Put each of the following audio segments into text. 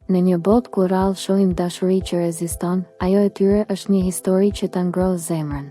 Në një botë ku rrallë shohim dashuri që reziston, ajo e tyre është një histori që ta ngrohë zemrën.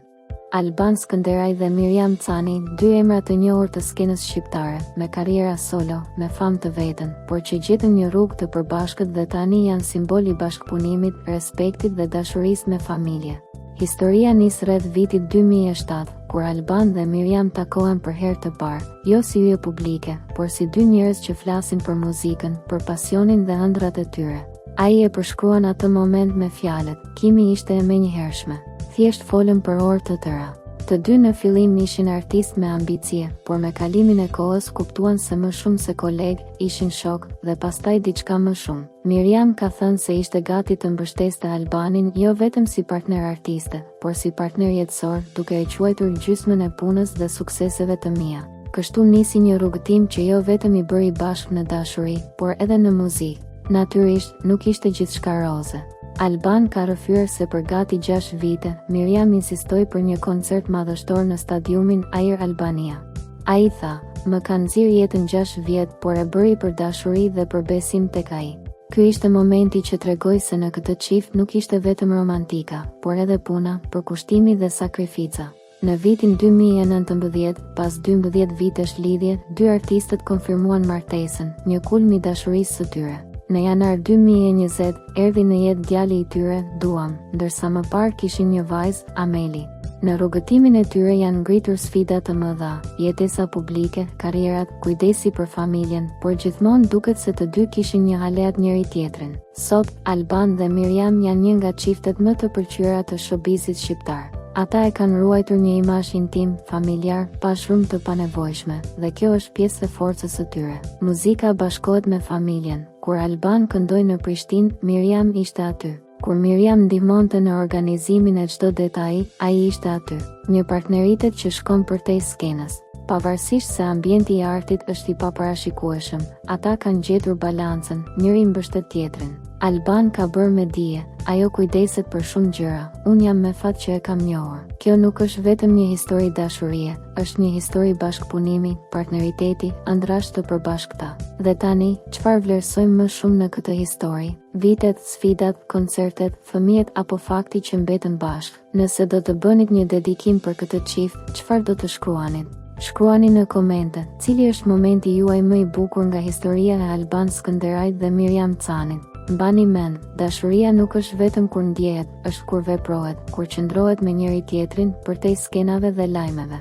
Alban Skënderaj dhe Miriam Cani, dy emra të njohur të skenës shqiptare, me karriera solo, me famë të vetën, por që gjetën një rrugë të përbashkët dhe tani janë simbol i bashkëpunimit, respektit dhe dashurisë me familje. Historia nis rreth vitit 2007, kur Alban dhe Miriam takohen për herë të parë, jo si hyrje publike, por si dy njerëz që flasin për muzikën, për pasionin dhe ëndrat e tyre. Ai e përshkruan atë moment me fjalët: "Kimi ishte e menjëhershme. Thjesht folëm për orë të tëra." Të dy në fillim ishin artistë me ambicie, por me kalimin e kohës kuptuan se më shumë se kolegë, ishin shok dhe pastaj diçka më shumë. Miriam ka thënë se ishte gati të mbështeste Albanin jo vetëm si partner artiste, por si partner jetësor, duke e quajtur gjysmën e punës dhe sukseseve të mia. Kështu nisi një rrugëtim që jo vetëm i bëri bashkë në dashuri, por edhe në muzikë. Natyrisht, nuk ishte gjithçka roze. Alban ka rrëfyer se për gati 6 vite, Miriam insistoi për një koncert madhështor në stadiumin Air Albania. Ai tha: "Më ka nxirr jetën 6 vjet, por e bëri për dashuri dhe për besim tek ai." Ky ishte momenti që tregoi se në këtë çift nuk ishte vetëm romantika, por edhe puna, përkushtimi dhe sakrifica. Në vitin 2019, pas 12 vitesh lidhje, dy artistët konfirmuan martesën, një kulm i dashurisë së tyre. Në janar 2020, erdhi në jetë djali i tyre, Duam, ndërsa më parë kishin një vajzë, Ameli. Në rrugëtimin e tyre janë ngritur sfida të mëdha, jetesa publike, karrierat, kujdesi për familjen, por gjithmonë duket se të dy kishin një aleat njëri tjetrin. Sot, Alban dhe Miriam janë një nga çiftet më të pëlqyera të showbizit shqiptar. Ata e kanë ruajtur një imazh intim, familjar, pa shumë të panevojshme, dhe kjo është pjesë e forcës së tyre. Muzika bashkohet me familjen. Kur Alban këndoi në Prishtinë, Miriam ishte aty. Kur Miriam ndihmonte në organizimin e çdo detaji, ai ishte aty. Një partneritet që shkon përtej skenës. Pavarësisht se ambienti i artit është i paparashikueshëm, ata kanë gjetur balancën, njëri mbështet tjetrin. Alban ka bërë me dije, ajo kujdeset për shumë gjëra, unë jam me fat që e kam njohur. Kjo nuk është vetëm një histori dashurie, është një histori bashkëpunimi, partneriteti, ëndrash të përbashkëta. Dhe tani, çfarë vlerësojmë më shumë në këtë histori? Vitet, sfidat, koncertet, fëmijët apo fakti që mbeten bashkë? Nëse do të bënit një dedikim për këtë çift, çfarë do të shkruanit? Shkruani në komente, cili është momenti juaj më i bukur nga historia e Alban Skënderajt dhe Miriam Canit. Mbani mend, dashuria nuk është vetëm kur ndjehet, është kur veprohet, kur qëndrohet me njëri tjetrin përtej skenave dhe lajmeve.